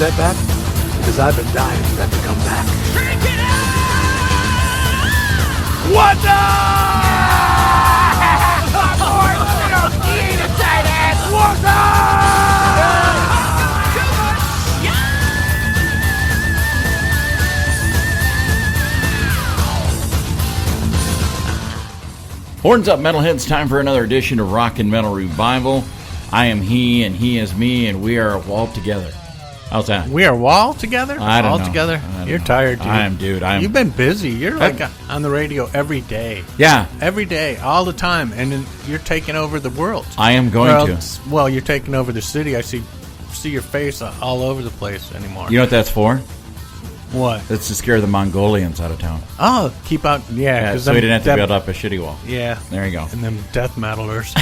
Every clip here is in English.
setback? Because I've been dying for that to come back. Drink it out! What the? What Horns up, metalheads. Time for another edition of Rock and Metal Revival. I am he, and he is me, and we are all together. How's that? We are all together? I don't all know. together? You're know. tired, dude. You've been busy. You're like on the radio every day. Yeah. Every day, all the time. And then you're taking over the world. I am going to. Well, you're taking over the city. I see your face all over the place anymore. You know what that's for? What? That's to scare the Mongolians out of town. Oh, keep out. Yeah. So we didn't have to build up a shitty wall. Yeah. There you go. And them death metalers.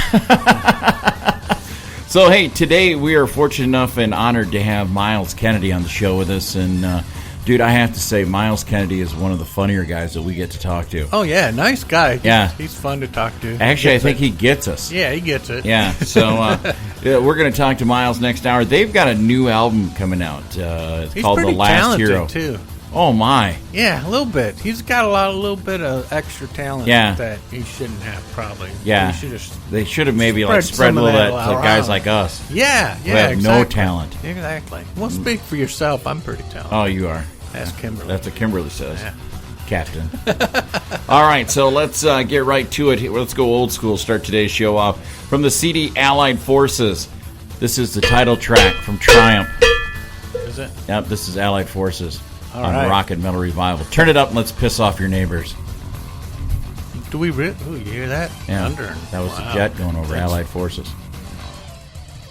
So, hey, today we are fortunate enough and honored to have Myles Kennedy on the show with us. And, dude, I have to say, Myles Kennedy is one of the funnier guys that we get to talk to. Oh, yeah. Nice guy. Yeah. He's fun to talk to. Actually, I think he gets us. Yeah, he gets it. Yeah. So, we're going to talk to Myles next hour. They've got a new album coming out. It's called The Last Hero. He's pretty talented, too. Oh, my. Yeah, a little bit. He's got a little bit of extra talent that he shouldn't have, probably. Yeah. They should have maybe spread a little that to guys like us. Yeah, who have no talent. Exactly. Well, speak for yourself. I'm pretty talented. Oh, you are. That's Kimberly. That's what Kimberly says. Yeah. Captain. All right, so let's get right to it. Let's go old school. Start today's show off from the CD Allied Forces. This is the title track from Triumph. Is it? Yep, this is Allied Forces. All on right. Rock and Metal Revival. Turn it up and let's piss off your neighbors. Do we really? Ooh, you hear that? Yeah, Thunder. that was the jet going over Allied Forces.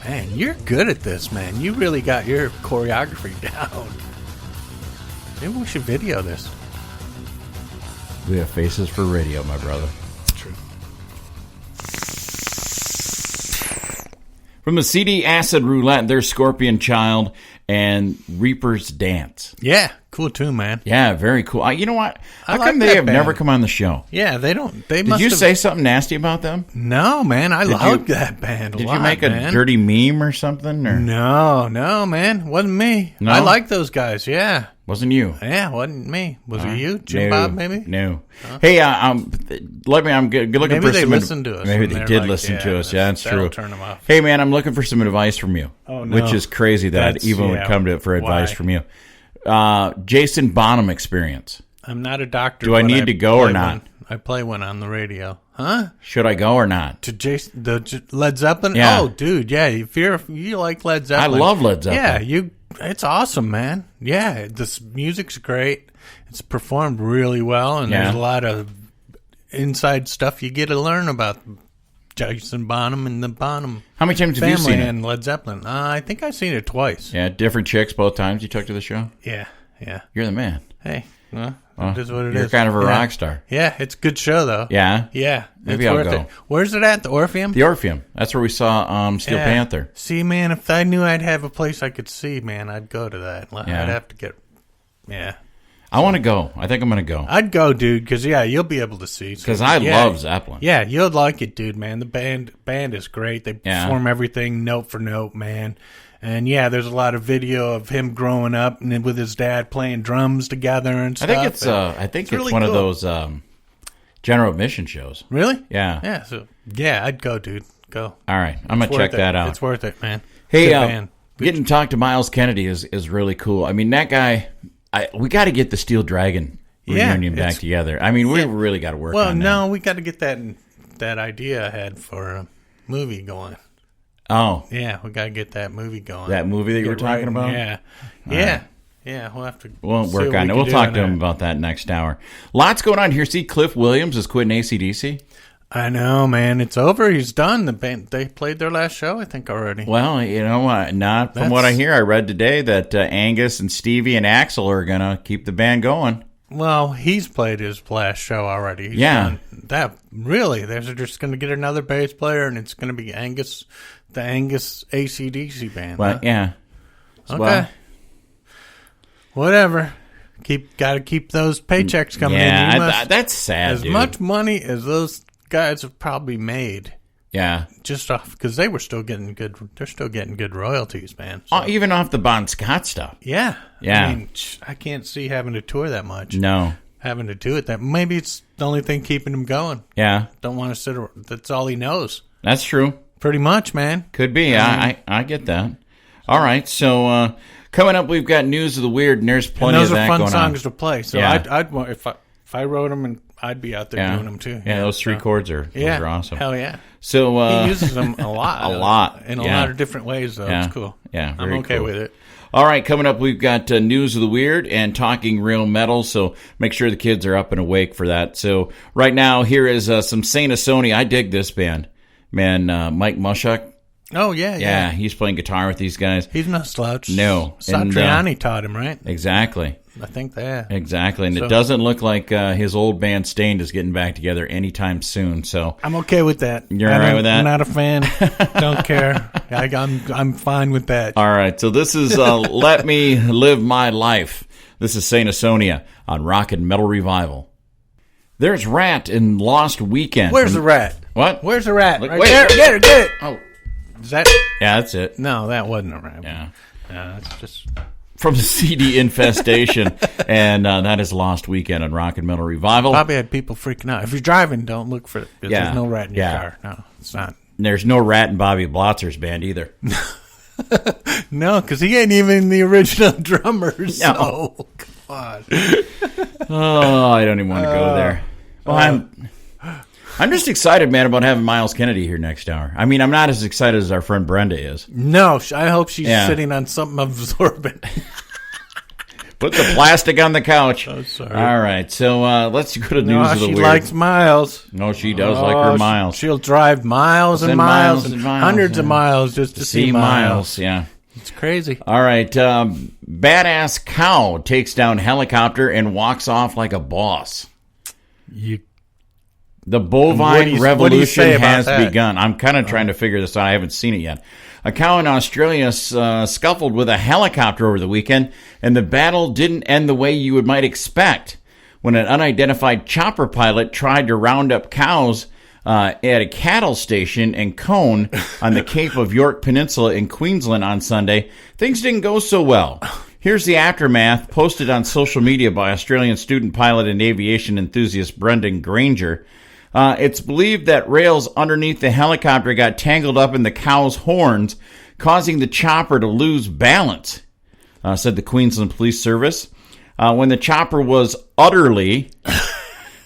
Man, you're good at this, man. You really got your choreography down. Maybe we should video this. We have faces for radio, my brother. True. From the CD Acid Roulette, there's Scorpion Child and Reaper's Dance. Yeah, cool too, man. Yeah, very cool. You know what? How like come they that have band. never come on the show? Yeah, they don't. They Did you say something nasty about them? No, man. I like that band a lot. Did you make a dirty meme or something? Or? No, man. Wasn't me. No? I like those guys, yeah. Wasn't you? Yeah, wasn't me. Was it you? Jim Bob, maybe? No. Huh? Hey, I'm good looking maybe for they some... listened to us. Maybe they did listen to us. Yeah, that's true. Turn them off. Hey, man, I'm looking for some advice from you. Oh, no. Which is crazy that I'd even would come to it for advice from you. Jason Bonham experience. I'm not a doctor. Do I need to go or not? I play one on the radio. Huh? Should I go or not? To Jason, the Led Zeppelin? Yeah. Oh, dude, yeah. If you like Led Zeppelin. I love Led Zeppelin. Yeah, it's awesome, man. Yeah, this music's great. It's performed really well, and there's a lot of inside stuff you get to learn about Jason Bonham and the Bonham How many times have you seen it? and Led Zeppelin. I think I've seen it twice. Yeah, different chicks both times you took to the show? Yeah. You're the man. Hey, well, it is what it you're is. kind of a rock star. Yeah, it's a good show, though. Yeah? Yeah. Maybe I'll go. Where's it at? The Orpheum? The Orpheum. That's where we saw Steel Panther. See, man, if I knew I'd have a place I could see, man, I'd go to that. I'd have to get... Yeah. I want to go. I think I'm going to go. I'd go, dude, because, you'll be able to see. Because I love Zeppelin. Yeah, you'll like it, dude, man. The band is great. They perform everything note for note, man. And, there's a lot of video of him growing up and with his dad playing drums together and stuff. I think it's really one of those general admission shows. Really? Yeah. Yeah, so, I'd go, dude. Go. All right. I'm going to check that out. It's worth it, man. Hey, getting to talk to Myles Kennedy is really cool. I mean, that guy... we got to get the Steel Dragon reunion back together. I mean, we really got to work on that. Well, no, we got to get that idea I had for a movie going. Oh. Yeah, we got to get that movie going. That movie that you were talking about? Yeah. All right. Yeah, we'll have to work on it. We'll talk to him about that next hour. Lots going on here. See, Cliff Williams is quitting AC/DC. I know, man. It's over. He's done. The band, they played their last show, I think, already. Well, you know what? Not from what I hear. I read today that Angus and Stevie and Axl are going to keep the band going. Well, he's played his last show already. He's done that. Really, they're just going to get another bass player, and it's going to be Angus, the Angus AC/DC band. Well, yeah. Okay. Well, whatever. Got to keep those paychecks coming in. Yeah, that's sad. As much money as those guys have probably made Yeah. Just off, because they were still getting good. They're still getting good royalties, man. So. Even off the Bon Scott stuff. Yeah. Yeah. I mean, I can't see having to tour that much. No. Having to do it that. Maybe it's the only thing keeping him going. Yeah. Don't want to sit around. That's all he knows. That's true. Pretty much, man. Could be. I get that. All right. So, coming up, we've got News of the Weird, and there's plenty of that going on. Those are fun songs to play. So Yeah. I'd want, if I wrote them, and I'd be out there doing them too. Yeah, those three chords are awesome. Hell yeah. So he uses them a lot. A lot. In a lot of different ways, though. Yeah. It's cool. Yeah, I'm very okay cool. with it. All right, coming up, we've got News of the Weird and Talking Real Metal, so make sure the kids are up and awake for that. So right now, here is some Saint Asonia. I dig this band. Man, Mike Mushuk. Oh, yeah. Yeah, he's playing guitar with these guys. He's not slouch. No. Satriani taught him, right? Exactly. I think that. Exactly, and it doesn't look like his old band Stained is getting back together anytime soon. So I'm okay with that. You're all right with that? I'm not a fan. Don't care. I'm fine with that. All right, so this is Let Me Live My Life. This is Saint Asonia on Rock and Metal Revival. There's Rat in Lost Weekend. Where's the rat? What? Where's the rat? Look, Right wait. there. Get it. Get it. Oh, Is that? yeah, that's it. No, that wasn't a rat. Yeah. That's just. From the CD Infestation, and that is Lost Weekend on Rock and Metal Revival. Probably had people freaking out. If you're driving, don't look for it. Yeah. There's no rat in your Yeah. car. No, it's not. There's no Rat in Bobby Blotzer's band either. No, because he ain't even the original drummer. So, No. come on. Oh, I don't even want to go there. Well, I'm just excited, man, about having Myles Kennedy here next hour. I mean, I'm not as excited as our friend Brenda is. No, I hope she's Yeah. sitting on something absorbent. Put the plastic on the couch. Oh, sorry. All right, so let's go to News of the she Weird. likes Miles. No, she does like her Miles. She'll drive miles and And miles miles and and miles, hundreds of yeah. miles just to see Miles. Yeah. It's crazy. All right, badass cow takes down helicopter and walks off like a boss. The bovine what do you say revolution about has that? begun. I'm kind of trying to figure this out. I haven't seen it yet. A cow in Australia scuffled with a helicopter over the weekend, and the battle didn't end the way you might expect. When an unidentified chopper pilot tried to round up cows at a cattle station in Cone on the Cape of York Peninsula in Queensland on Sunday, things didn't go so well. Here's the aftermath posted on social media by Australian student pilot and aviation enthusiast Brendan Granger. It's believed that rails underneath the helicopter got tangled up in the cow's horns, causing the chopper to lose balance, said the Queensland Police Service. When the chopper was utterly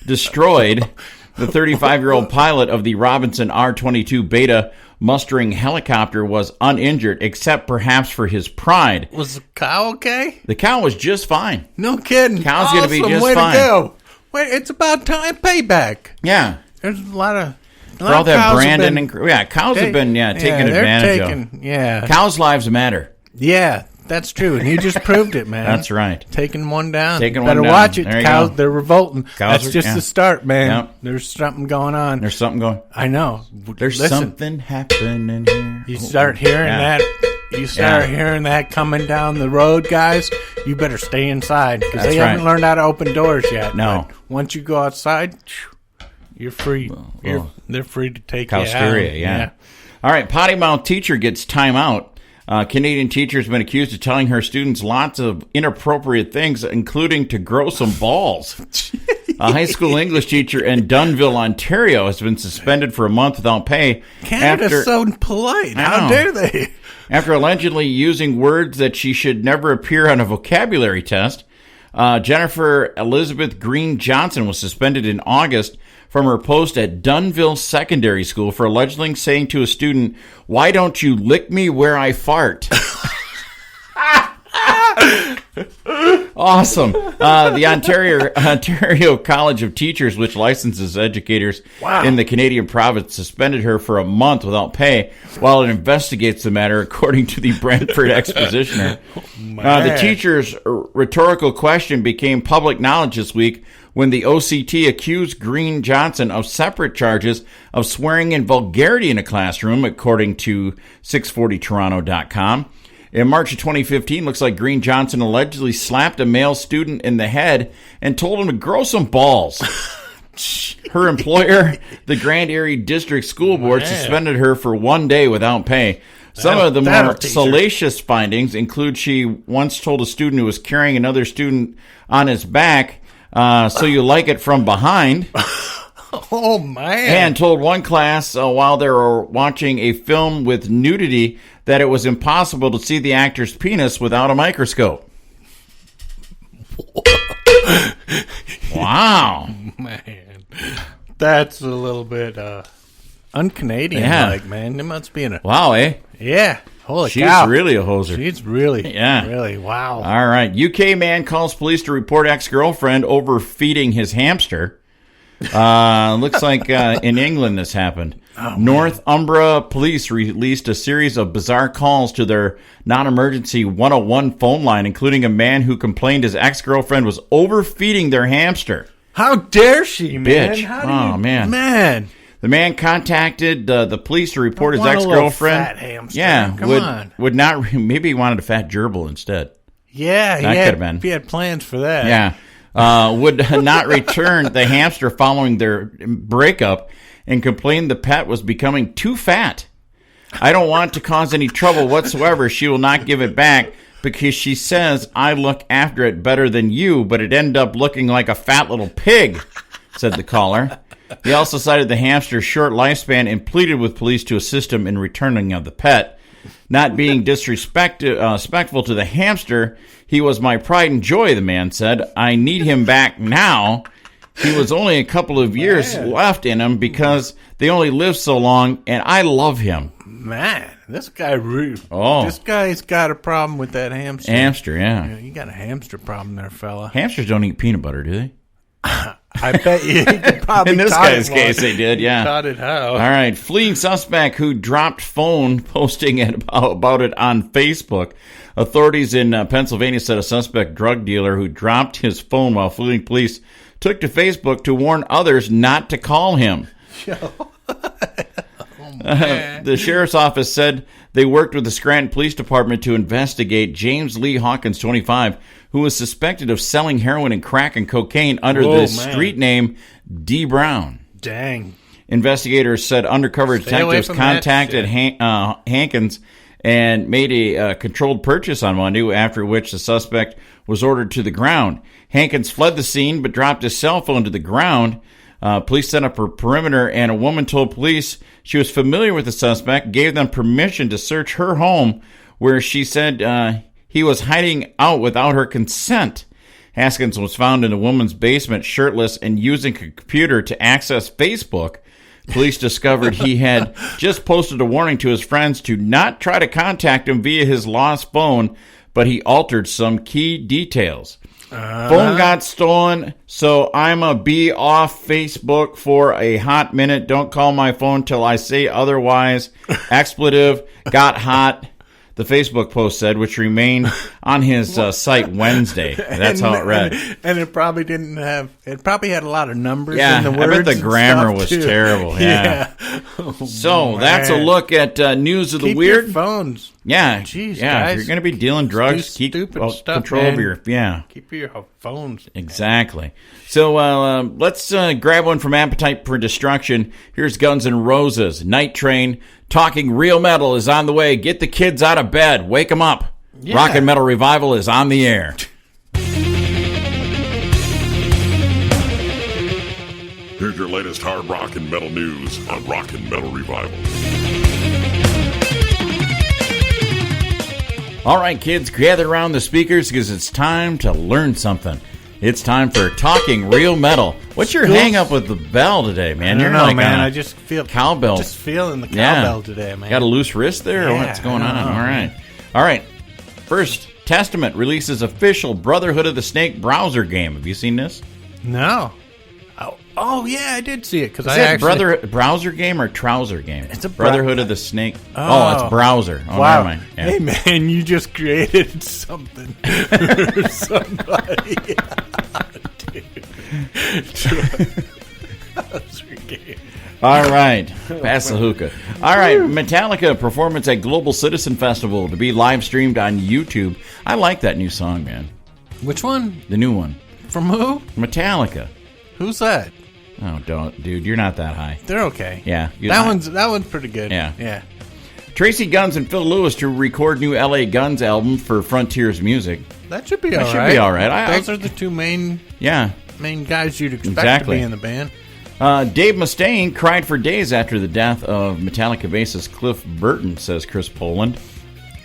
destroyed, the 35-year-old pilot of the Robinson R-22 Beta mustering helicopter was uninjured, except perhaps for his pride. Was the cow okay? The cow was just fine. No kidding. Cow's gonna be just way fine. To go. Wait, it's about time payback. Yeah. There's a lot of For all that cows Brandon have been, and cows have been taken they're advantage taking, of. Yeah, Cows' lives matter. yeah, that's true, and he just proved it, man. That's right. Taking one down. Taking Better one down. watch it. There you Cows, go. they're revolting. Cows That's are- just yeah. the start, man. Yep. There's something going on. There's something going. I know. There's Listen, something happening here. You start hearing Yeah. that. You start Yeah. hearing that coming down the road, guys. You better stay inside because That's they haven't right. learned how to open doors yet. No. But once you go outside, you're free. They're free to take you out. Cowsteria, yeah. All right, potty mouth teacher gets time out. Canadian teacher has been accused of telling her students lots of inappropriate things, including to grow some balls. A high school English teacher in Dunnville, Ontario, has been suspended for a month without pay. Canada's so polite. I How know. dare they? After allegedly using words that she should never appear on a vocabulary test. Jennifer Elizabeth Green Johnson was suspended in August from her post at Dunnville Secondary School for allegedly saying to a student, "Why don't you lick me where I fart?" Awesome. The Ontario College of Teachers, which licenses educators in the Canadian province, suspended her for a month without pay while it investigates the matter, according to the Brantford Expositioner. The teacher's rhetorical question became public knowledge this week when the OCT accused Green Johnson of separate charges of swearing and vulgarity in a classroom, according to 640toronto.com. In March of 2015, looks like Green Johnson allegedly slapped a male student in the head and told him to grow some balls. Her employer, the Grand Erie District School Board, suspended her for 1 day without pay. Some of the more salacious findings include she once told a student who was carrying another student on his back, so you like it from behind. Oh, man. And told one class while they were watching a film with nudity that it was impossible to see the actor's penis without a microscope. Wow. Man. That's a little bit un-Canadian-like, man. It must be in a... Wow, eh? Yeah. Holy She's cow. really a hoser. She's really, wow. All right. UK man calls police to report ex-girlfriend overfeeding his hamster. Looks like in England this happened. Northumbria police released a series of bizarre calls to their non-emergency 101 phone line, including a man who complained his ex-girlfriend was overfeeding their hamster. How dare she, man? Bitch. Man. The man contacted the police to report his ex-girlfriend. Fat hamster. Would not. Maybe he wanted a fat gerbil instead. Yeah, that could have been. He had plans for that. Yeah. Would not return the hamster following their breakup and complained the pet was becoming too fat. I don't want to cause any trouble whatsoever. She will not give it back because she says I look after it better than you, but it ended up looking like a fat little pig, said the caller. He also cited the hamster's short lifespan and pleaded with police to assist him in returning of the pet. Not being disrespectful to the hamster, he was my pride and joy, the man said. I need him back now. He was only a couple of years left in him because they only live so long, and I love him. Man, this guy rude. Oh. This guy's got a problem with that hamster. Yeah. You got a hamster problem there, fella. Hamsters don't eat peanut butter, do they? I bet you could probably in this guy's case, they did, yeah. Taught it how. All right. Fleeing suspect who dropped phone posting about it on Facebook. Authorities in Pennsylvania said a suspect drug dealer who dropped his phone while fleeing police took to Facebook to warn others not to call him. The sheriff's office said they worked with the Scranton Police Department to investigate James Lee Hawkins, 25, who was suspected of selling heroin and crack and cocaine under the street name D. Brown. Dang. Investigators said undercover detectives contacted Hankins and made a controlled purchase on Monday, after which the suspect was ordered to the ground. Hankins fled the scene but dropped his cell phone to the ground. Police set up a perimeter, and a woman told police she was familiar with the suspect, gave them permission to search her home, where she said he was hiding out without her consent. Haskins was found in the woman's basement shirtless and using a computer to access Facebook. Police discovered he had just posted a warning to his friends to not try to contact him via his lost phone, but he altered some key details. Phone got stolen, so I'ma be off Facebook for a hot minute. Don't call my phone till I say otherwise. Expletive, got hot. The Facebook post said, which remained on his site Wednesday. That's how it read. And it probably didn't have. It probably had a lot of numbers in the words. I bet the grammar was terrible. Yeah. So that's a look at news of the weird. Keep your phones. Yeah. Jeez, yeah. Guys. If you're going to be dealing drugs, keep control of your. Yeah. Keep your phones. Exactly. So let's grab one from Appetite for Destruction. Here's Guns N' Roses. Night Train. Talking Real Metal is on the way. Get the kids out of bed. Wake them up. Yeah. Rock and Metal Revival is on the air. Here's your latest hard rock and metal news on Rock and Metal Revival. All right, kids, gather around the speakers because it's time to learn something. It's time for Talking Real Metal. What's your hang up with the bell today, man? I don't know, man. I just feel cowbell. Just feeling the cowbell today, man. Got a loose wrist there, or what's going on? All right. First, Testament releases official Brotherhood of the Snake browser game. Have you seen this? No. Oh yeah, I did see it because browser game or trouser game. It's a Brotherhood of the Snake. Oh, it's browser. Oh, wow. Never mind. Yeah. Hey man, you just created something for somebody. Trouser game. All right, pass the hookah. All right, Metallica performance at Global Citizen Festival to be live streamed on YouTube. I like that new song, man. Which one? The new one. From who? Metallica. Who's that? Oh, don't, dude. You're not that high. They're okay. Yeah, that one's pretty good. Yeah. Tracy Guns and Phil Lewis to record new L.A. Guns album for Frontiers Music. That should be all right. Should be all right. Those are the two main guys you'd expect to be in the band. Dave Mustaine cried for days after the death of Metallica bassist Cliff Burton, says Chris Poland.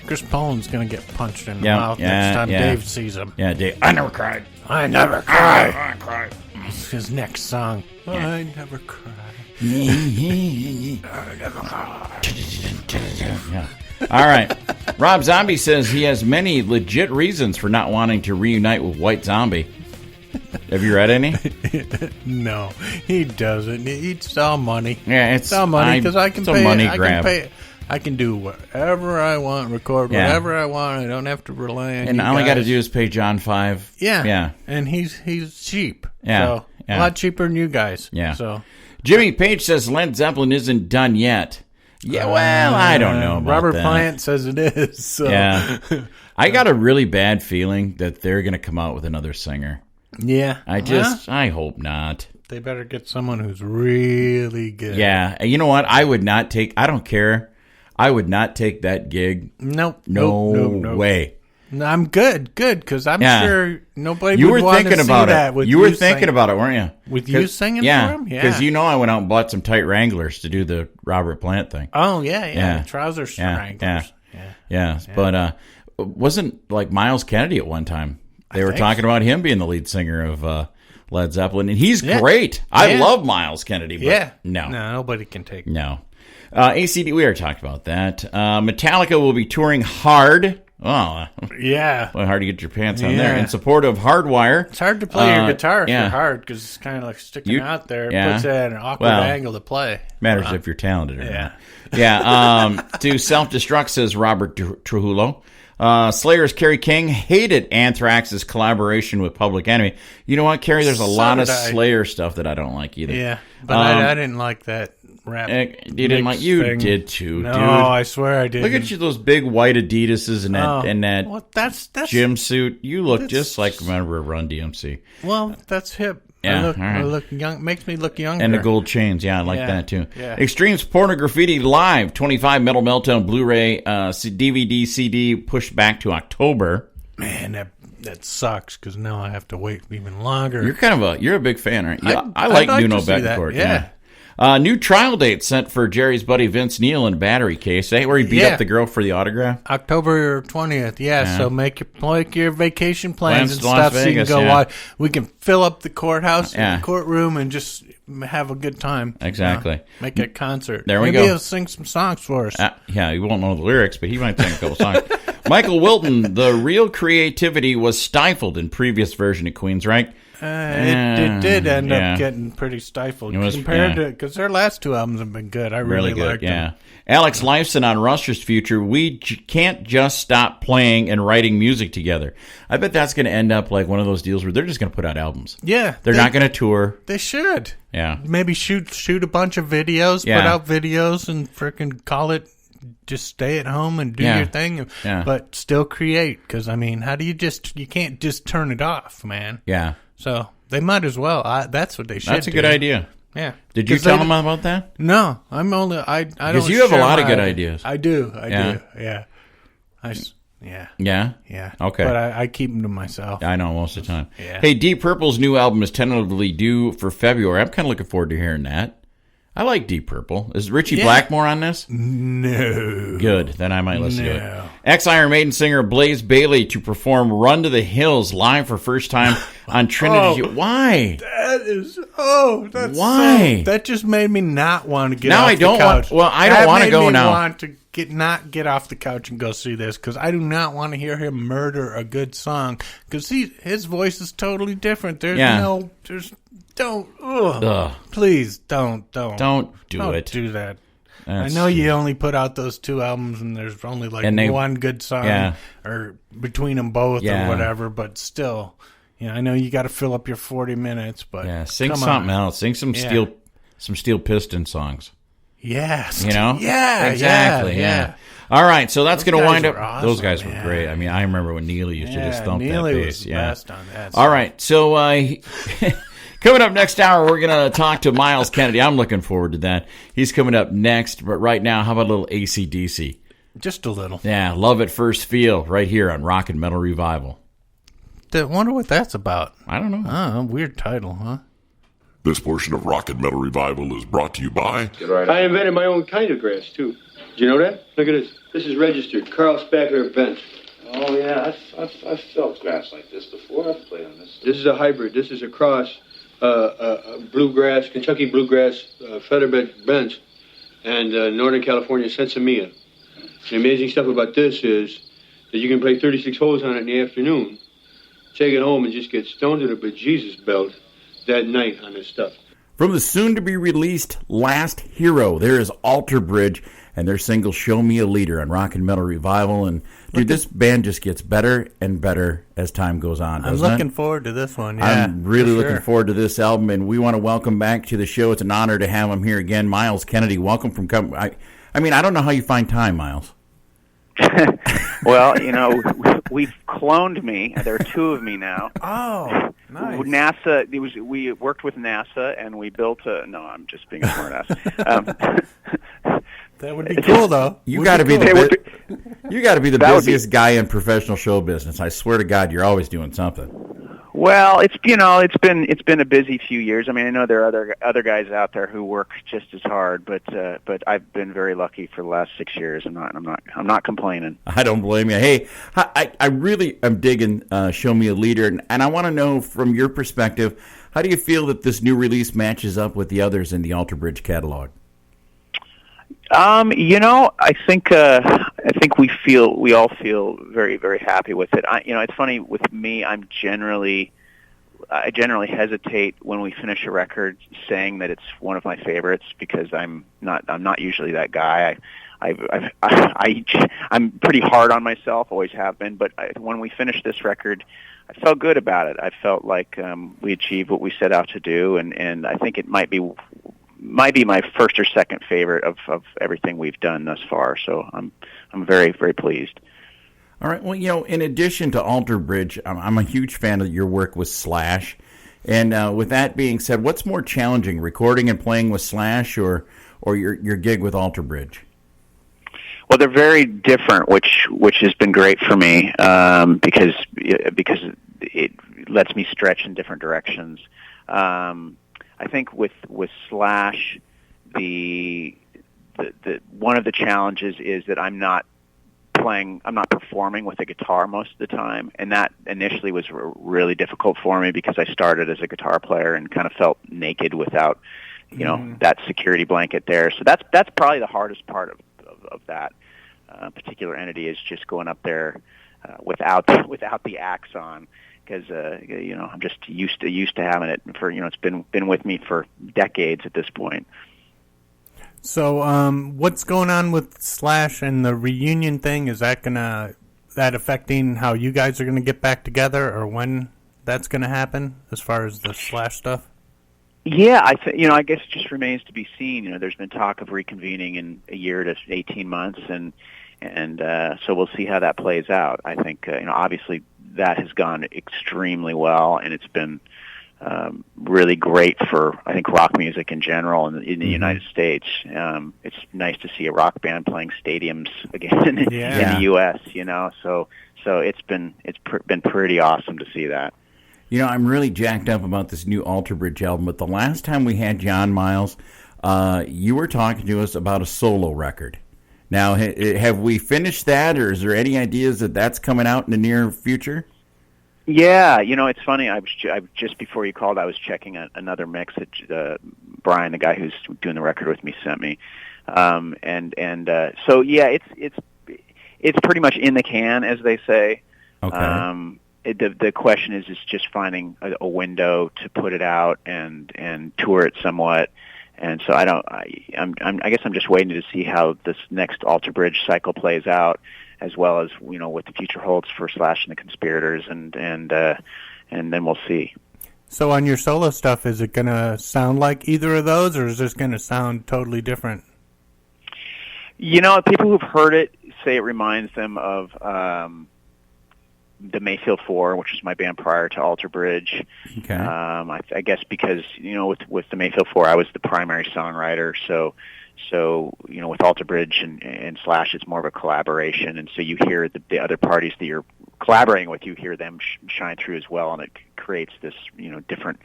Chris Poland's going to get punched in the mouth next time Dave sees him. Yeah, Dave. I never cried. I never cried. I cried. It's his next song. Yeah. I never cried. I never cried. Yeah. All right. Rob Zombie says he has many legit reasons for not wanting to reunite with White Zombie. Have you read any? No, he doesn't. It's all money. Yeah, it's all money because I can pay. A money grab. I can do whatever I want, record whatever I want. I don't have to rely on. And all I got to do is pay John $5. Yeah. And he's cheap. Yeah. So a lot cheaper than you guys. Yeah. So Jimmy Page says Led Zeppelin isn't done yet. Yeah, well, I don't know about Robert that. Plant says it is. So. Yeah. I got a really bad feeling that they're going to come out with another singer. Yeah. I hope not. They better get someone who's really good. Yeah. You know what? I don't care. I would not take that gig. Nope. No way. No, I'm good, because I'm sure nobody you would were want thinking to see about that it. with You were thinking about it, weren't you? With you singing for him? Yeah. Because I went out and bought some tight Wranglers to do the Robert Plant thing. Oh, yeah. Trousers Wranglers. Yeah. But wasn't like Myles Kennedy at one time? They were talking about him being the lead singer of Led Zeppelin, and he's great. I love Myles Kennedy, but no, nobody can take it. No. ACD, we already talked about that. Metallica will be touring Hard. Oh, yeah. Well, hard to get your pants on there. In support of Hardwire. It's hard to play your guitar if you're hard because it's kind of like sticking out there. It puts it at an awkward angle to play. Matters if you're talented or not. Yeah. To self-destruct, says Robert Trujillo. Slayer's Kerry King hated Anthrax's collaboration with Public Enemy. You know what, Kerry? There's a lot of Slayer stuff that I don't like either. Yeah, but I didn't like that rap. You didn't like? You thing. Did too, no, dude. No, I swear I did. Look at you, those big white Adidases and that well, that's gym suit. You look just like a member of Run DMC. Well, that's hip. Yeah, I look young. Makes me look younger. And the gold chains, I like that too. Yeah. Extremes Porno Graffiti Live 25 Metal Meltdown Blu-ray DVD CD pushed back to October. Man, that sucks because now I have to wait even longer. You're a big fan, aren't you? I like Nuno Bettencourt. Yeah. New trial date set for Jerry's buddy Vince Neil in Battery Case, where he beat up the girl for the autograph. October 20th, So make your vacation plans and stuff so you can go watch. We can fill up the courthouse, the courtroom, and just have a good time. Exactly. Make a concert. There we go. Maybe he'll sing some songs for us. He won't know the lyrics, but he might sing a couple songs. Michael Wilton, the real creativity was stifled in previous version of Queensryche. It did end up getting pretty stifled compared to because their last two albums have been good. I really liked them. Alex Lifeson on Ruster's Future. We can't just stop playing and writing music together. I bet that's going to end up like one of those deals where they're just going to put out albums. Yeah, they're not going to tour. They should. Yeah, maybe shoot a bunch of videos, put out videos, and frickin' call it. Just stay at home and do your thing, but still create. Because how do you can't just turn it off, man. Yeah. So they might as well. That's what they should. That's a good idea. Yeah. Did you tell them about that? No, I'm only. I don't. Because you have a lot of good ideas. I do. Yeah. Yeah. Okay. But I keep them to myself. I know most of the time. Yeah. Hey, Deep Purple's new album is tentatively due for February. I'm kind of looking forward to hearing that. I like Deep Purple. Is Richie Blackmore on this? No. Good. Then I might listen to it. Ex-Iron Maiden singer Blaze Bayley to perform Run to the Hills live for first time on Trinity. Why? That is... that's why? That just made me not want to get now off I don't the couch. I don't want to go now. I want to not get off the couch and go see this because I do not want to hear him murder a good song because his voice is totally different. Please don't do that. I know you only put out those two albums and there's only one good song or between them both or whatever, but still, I know you got to fill up your 40 minutes, but sing something else. Sing some Steel Piston songs. Yes. Yeah, exactly. Yeah. All right, so that's going to wind up. Awesome, those guys were great. I remember when Neely used to just thump Neely that bass. Yeah, best on that. All right, so Coming up next hour, we're going to talk to Myles Kennedy. I'm looking forward to that. He's coming up next. But right now, how about a little AC/DC? Just a little. Yeah, Love at First Feel right here on Rock and Metal Revival. I wonder what that's about. I don't know. Oh, weird title, huh? This portion of Rock and Metal Revival is brought to you by... I invented my own kind of grass, too. Did you know that? Look at this. This is registered. Carl Spackler Bench. Oh, yeah, I've felt grass like this before. I've played on this. This is a hybrid. This is a cross, bluegrass, Kentucky bluegrass, featherbed bench, and Northern California sensimilla. The amazing stuff about this is that you can play 36 holes on it in the afternoon, take it home, and just get stoned to the bejesus belt that night on this stuff. From the soon-to-be-released Last Hero, there is Alter Bridge and their single Show Me a Leader on Rock and Metal Revival. And, dude, this band just gets better and better as time goes on, doesn't I'm looking forward to this one, yeah. I'm really looking forward to this album, and we want to welcome back to the show. It's an honor to have him here again. Myles Kennedy, welcome from... I mean, I don't know how you find time, Myles. Well, you know, we've cloned me. There are two of me now. Oh, nice. NASA. We worked with NASA, and we built a. No, I'm just being a smartass. That would be cool, though. You got to be the busiest guy in professional show business. I swear to God, you're always doing something. Well, it's been a busy few years. I mean, I know there are other guys out there who work just as hard, but I've been very lucky for the last 6 years. I'm not complaining. I don't blame you. Hey, I really am digging Show Me a Leader, and I want to know from your perspective, how do you feel that this new release matches up with the others in the Alter Bridge catalog? You know, I think we all feel very, very happy with it. It's funny with me. I generally hesitate when we finish a record saying that it's one of my favorites because I'm not usually that guy. I'm pretty hard on myself, always have been. But when we finished this record, I felt good about it. I felt like we achieved what we set out to do, and I think it might be my first or second favorite of everything we've done thus far. So I'm very, very pleased. All right. Well, you know, in addition to Alter Bridge, I'm a huge fan of your work with Slash. And with that being said, what's more challenging, recording and playing with Slash or your gig with Alter Bridge? Well, they're very different, which has been great for me because it lets me stretch in different directions. I think with Slash, the one of the challenges is that I'm not performing with a guitar most of the time, and that initially was really difficult for me because I started as a guitar player and kind of felt naked without, that security blanket there. So that's probably the hardest part of that particular entity is just going up there without the axe on. Because I'm just used to having it for it's been with me for decades at this point. So what's going on with Slash and the reunion thing? Is that affecting how you guys are gonna get back together, or when that's gonna happen as far as the Slash stuff? Yeah, I guess it just remains to be seen. There's been talk of reconvening in a year to 18 months, and so we'll see how that plays out. I think obviously that has gone extremely well, and it's been really great for, I think, rock music in general in the United States. It's nice to see a rock band playing stadiums again in the U.S. So it's been pretty awesome to see that. I'm really jacked up about this new Alter Bridge album, but the last time we had John Myles, you were talking to us about a solo record. Now, have we finished that, or is there any ideas that that's coming out in the near future? Yeah, it's funny. I just before you called, I was checking another mix that Brian, the guy who's doing the record with me, sent me, so yeah, it's pretty much in the can, as they say. Okay. The question is just finding a window to put it out and tour it somewhat. And so I guess I'm just waiting to see how this next Alter Bridge cycle plays out, as well as what the future holds for Slash and the Conspirators, and then we'll see. So on your solo stuff, is it going to sound like either of those, or is this going to sound totally different? People who've heard it say it reminds them of the Mayfield Four, which was my band prior to Alter Bridge. Okay. I guess because with the Mayfield Four, I was the primary songwriter, so with Alter Bridge and Slash, it's more of a collaboration, and so you hear the other parties that you're collaborating with, you hear them shine through as well, and it creates this different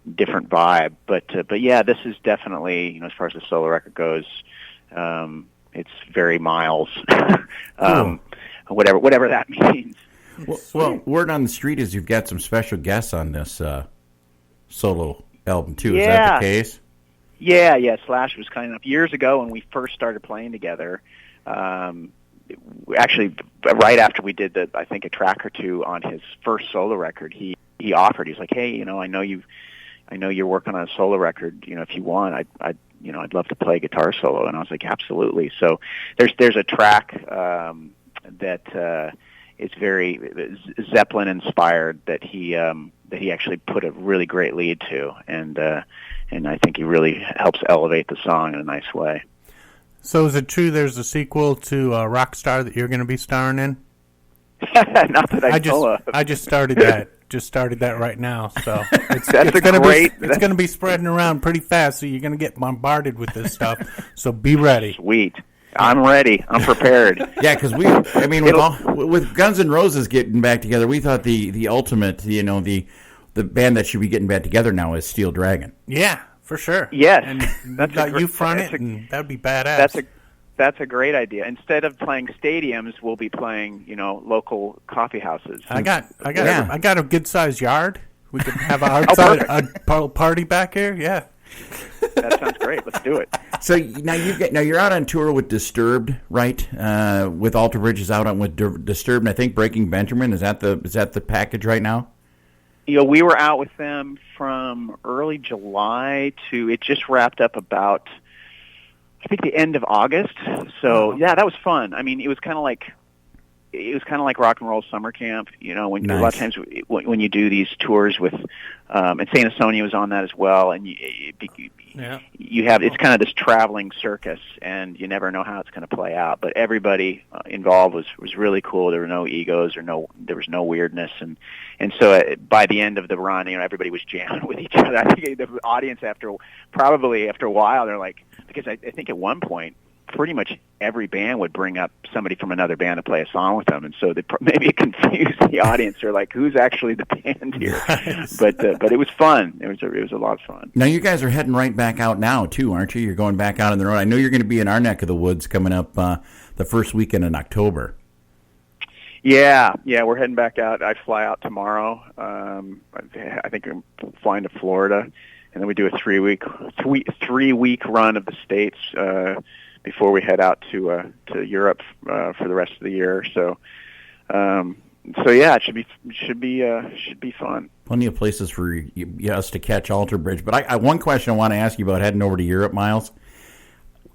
vibe. But yeah, this is definitely as far as the solo record goes, it's very Myles, whatever that means. Well, word on the street is you've got some special guests on this solo album too. Is that the case? Yeah. Slash was kind enough years ago when we first started playing together. Actually, right after we did I think a track or two on his first solo record, he offered. He's like, "Hey, I know you're working on a solo record. If you want, I'd love to play guitar solo." And I was like, "Absolutely." So there's a track that it's very Zeppelin inspired that he actually put a really great lead to, and I think he really helps elevate the song in a nice way. So is it true there's a sequel to Rockstar that you're going to be starring in? Not that I know of. I just started that. Just started that right now. So it's going to be spreading around pretty fast. So you're going to get bombarded with this stuff. So be ready. Sweet. I'm ready. I'm prepared. Yeah, because with Guns N' Roses getting back together, we thought the ultimate, the band that should be getting back together now is Steel Dragon. Yeah, for sure. Yes, and you front it, and that'd be badass. That's a great idea. Instead of playing stadiums, we'll be playing local coffee houses. I got a good sized yard. We could have a party back here. Yeah. That sounds great. Let's do it. So now you're out on tour with Disturbed, right? With Alter Bridge is out on with Disturbed, and I think Breaking Benjamin is that the package right now? We were out with them from early July to it just wrapped up about I think the end of August. So yeah, that was fun. I mean, it was kind of like rock and roll summer camp, when nice. A lot of times when you do these tours with, and Saint Asonia was on that as well, and you have, it's kind of this traveling circus, and you never know how it's going to play out. But everybody involved was really cool. There were no egos there was no weirdness, and so by the end of the run, everybody was jamming with each other. I think the audience after a while, they're like, because I think at one point, pretty much every band would bring up somebody from another band to play a song with them, and so maybe it confused the audience. They're like, "Who's actually the band here?" Nice. But it was fun. It was a lot of fun. Now you guys are heading right back out now too, aren't you? You're going back out on the road. I know you're going to be in our neck of the woods coming up the first weekend in October. Yeah, we're heading back out. I fly out tomorrow. I think I'm flying to Florida, and then we do a 3-week run of the States. Before we head out to Europe for the rest of the year, so yeah, it should be fun. Plenty of places for us to catch Alter Bridge. But one question I want to ask you about heading over to Europe, Myles.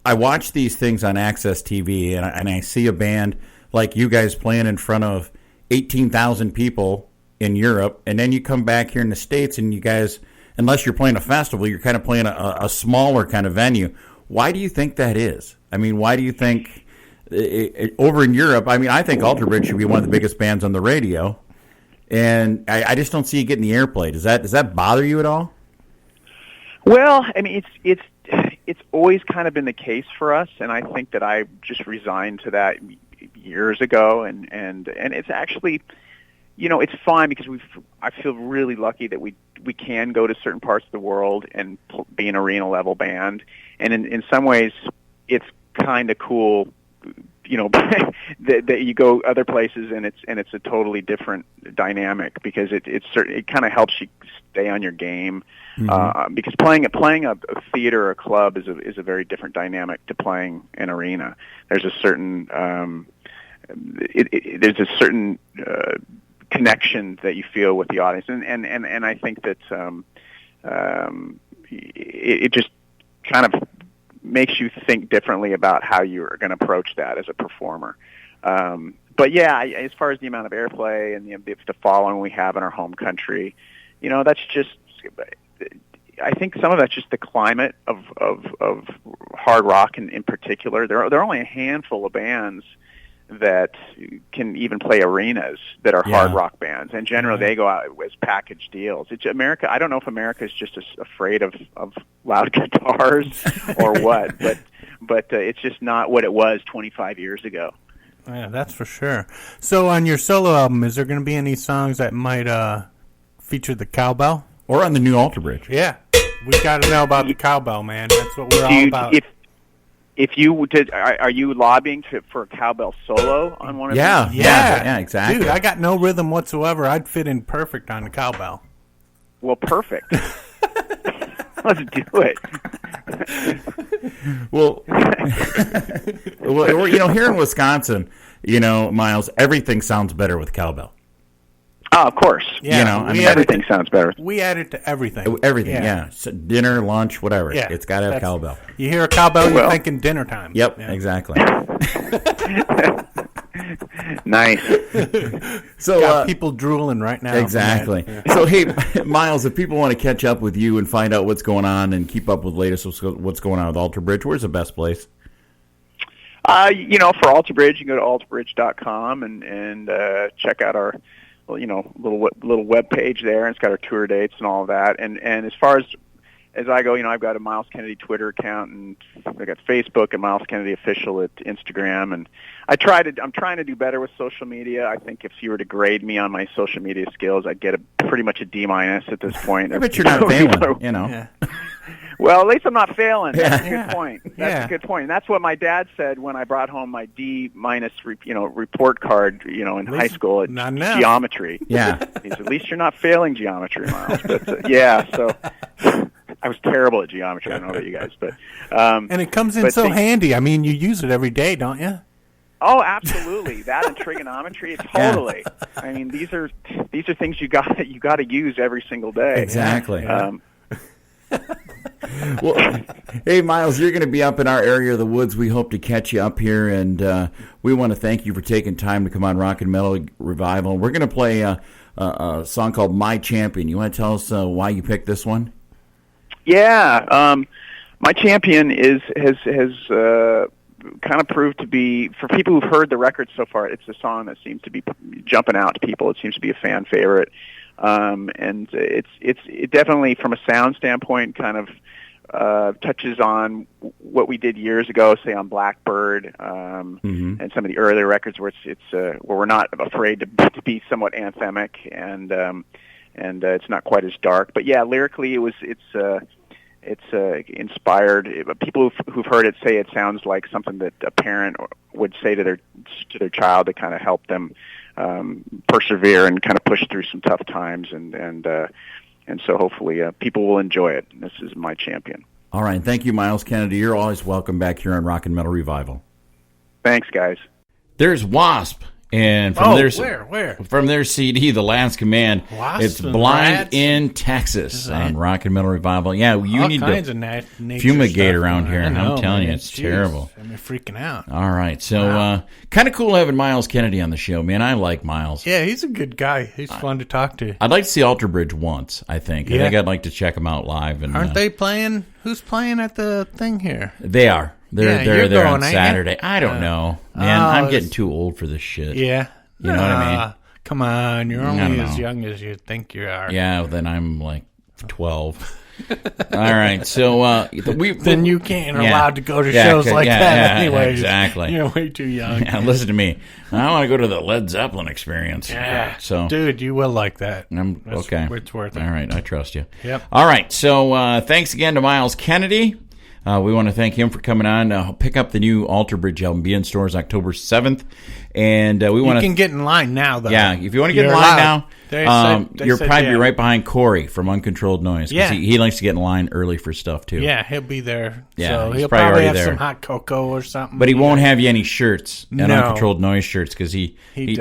I watch these things on Access TV, and I see a band like you guys playing in front of 18,000 people in Europe, and then you come back here in the States, and you guys, unless you're playing a festival, you're kind of playing a smaller kind of venue. Why do you think that is? I mean, why do you think over in Europe? I mean, I think Alter Bridge should be one of the biggest bands on the radio, and I just don't see you getting the airplay. Does that bother you at all? Well, I mean, it's always kind of been the case for us, and I think that I just resigned to that years ago, and it's actually, it's fine because I feel really lucky that we can go to certain parts of the world and be an arena level band, and in some ways it's kind of cool, that you go other places and it's a totally different dynamic because it kind of helps you stay on your game, because playing a theater or a club is a very different dynamic to playing an arena. There's a certain connection that you feel with the audience, and I think that it just kind of makes you think differently about how you're going to approach that as a performer. But yeah, as far as the amount of airplay and the following we have in our home country, that's just, I think some of that's just the climate of hard rock in particular. There are only a handful of bands that can even play arenas that are hard rock bands, and generally they go out as package deals. It's America. I don't know if America is just afraid of loud guitars or what, but it's just not what it was 25 years ago. Yeah, that's for sure. So on your solo album, is there going to be any songs that might feature the cowbell? Or on the new Alter Bridge? Yeah, we got to know about the cowbell, man. That's what we're all about. If you did, are you lobbying for a cowbell solo on one of these? Yeah, exactly. Dude, I got no rhythm whatsoever. I'd fit in perfect on the cowbell. Well, perfect. Let's do it. Well, here in Wisconsin, Miles, everything sounds better with cowbell. Oh, of course. Yeah, everything sounds better. We add it to everything. Everything, yeah. So dinner, lunch, whatever. Yeah, it's got to have cowbell. You hear a cowbell, you're thinking dinner time. Yep, yeah. Exactly. Nice. So got people drooling right now. Exactly. So, hey, Miles, if people want to catch up with you and find out what's going on and keep up with latest what's going on with Alter Bridge, where's the best place? For Alter Bridge, you can go to alterbridge.com and check out our little web page there, and it's got our tour dates and all of that. And as far as I go, I've got a Myles Kennedy Twitter account, and I got Facebook and Myles Kennedy Official at Instagram, and I'm trying to do better with social media. I think if you were to grade me on my social media skills, I'd get pretty much a D- at this point. I bet you're not failing, Yeah. Well, at least I'm not failing. That's a good point. That's a good point. And that's what my dad said when I brought home my D-, report card, in high school at geometry. Yeah. He said, at least you're not failing geometry, Miles. But, so I was terrible at geometry. I don't know about you guys, but and it comes in so handy. I mean, you use it every day, don't you? Oh, absolutely. That and trigonometry, totally. Yeah. I mean, these are things you got to use every single day. Exactly. Well, hey, Miles, you're going to be up in our area of the woods. We hope to catch you up here, and we want to thank you for taking time to come on Rock and Metal Revival. We're going to play a song called "My Champion." You want to tell us why you picked this one? Yeah, "My Champion" has kind of proved to be, for people who've heard the record so far, it's a song that seems to be jumping out to people. It seems to be a fan favorite. And it definitely, from a sound standpoint, kind of touches on what we did years ago, say on Blackbird, and some of the earlier records where where we're not afraid to be somewhat anthemic, and it's not quite as dark. But yeah, lyrically, it's inspired. People who've heard it say it sounds like something that a parent would say to their child to kind of help them persevere and kind of push through some tough times, and so hopefully people will enjoy it. This is "My Champion." All right, thank you, Myles Kennedy. You're always welcome back here on Rock and Metal Revival. Thanks, guys. There's Wasp, and from where? From their CD, The Last Command. Wasp, it's Blind in Texas on Rock and Metal Revival. Yeah, you need to fumigate around here. I'm telling you, it's terrible. I'm freaking out. All right, so kind of cool having Myles Kennedy on the show, man. I like Myles. Yeah, he's a good guy. He's fun to talk to. I'd like to see Alter Bridge once, I think. I think I'd like to check them out live. And aren't they playing? Who's playing at the thing here? They are. They're there on going, Saturday. I don't know. Man, I'm getting too old for this shit. Yeah. You know what I mean? Come on, you're only as young as you think you are. Yeah, then I'm like 12. All right, so then you can't allowed to go to shows like that anyway. Exactly. You're way too young. Yeah, listen to me. I want to go to the Led Zeppelin experience. Yeah. So, dude, you will like that. Okay. It's worth it. All right, I trust you. Yep. All right, so thanks again to Myles Kennedy. We want to thank him for coming on. Pick up the new Alter Bridge album. Be in stores October 7th. And we want to... You can get in line now, though. Yeah, if you want to get in line now, you're probably right behind Corey from Uncontrolled Noize. Yeah. He likes to get in line early for stuff, too. Yeah, he'll be there. Yeah, so he's he'll probably have there. some hot cocoa or something. But he won't have you any shirts, No. Uncontrolled Noize shirts, because he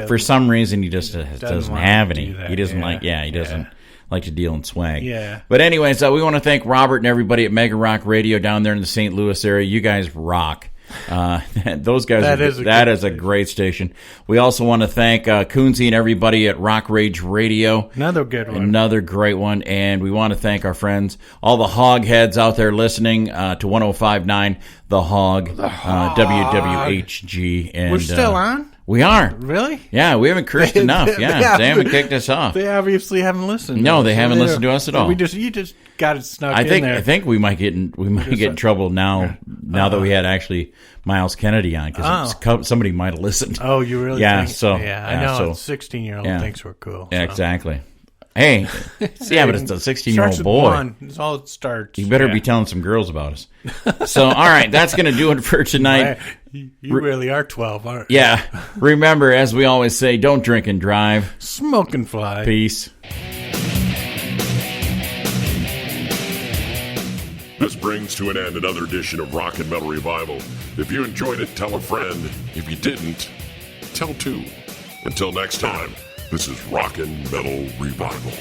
for some reason, he just doesn't have any. He doesn't he doesn't like to deal in swag. Yeah. But anyways, we want to thank Robert and everybody at Megarock Radio down there in the St. Louis area. You guys rock. Those guys. That is a great station. We also want to thank Coonsy and everybody at Rock Rage Radio. Another good one. Another great one. And we want to thank our friends, all the hog heads out there listening to 105.9 The Hog, WWHG. And we're still on? We are. Really? Yeah, we haven't cursed enough. Yeah, they haven't kicked us off. They obviously haven't listened. No, they haven't listened to us at all. You just got it snuck in there. I think we might get in trouble now that we had actually Myles Kennedy on, because somebody might have listened. Oh, you really? Yeah. Think? So I know. A 16-year-old thinks we're cool. Yeah, so. Exactly. Hey, yeah, but it's a 16-year-old boy. That's all it starts. You better be telling some girls about us. So, all right, that's going to do it for tonight. You really are 12, aren't you? Yeah. Remember, as we always say, don't drink and drive. Smoke and fly. Peace. This brings to an end another edition of Rock and Metal Revival. If you enjoyed it, tell a friend. If you didn't, tell two. Until next time, this is Rock and Metal Revival.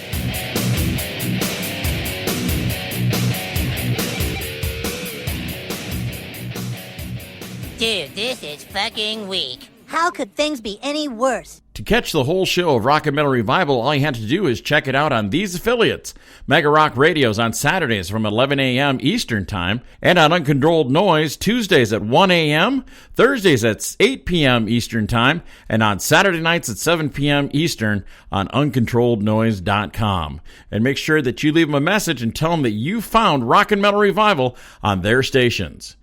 Dude, this is fucking weak. How could things be any worse? To catch the whole show of Rock and Metal Revival, all you have to do is check it out on these affiliates. Megarock Radios on Saturdays from 11 a.m. Eastern Time, and on Uncontrolled Noize Tuesdays at 1 a.m., Thursdays at 8 p.m. Eastern Time, and on Saturday nights at 7 p.m. Eastern on uncontrollednoise.com. And make sure that you leave them a message and tell them that you found Rock and Metal Revival on their stations.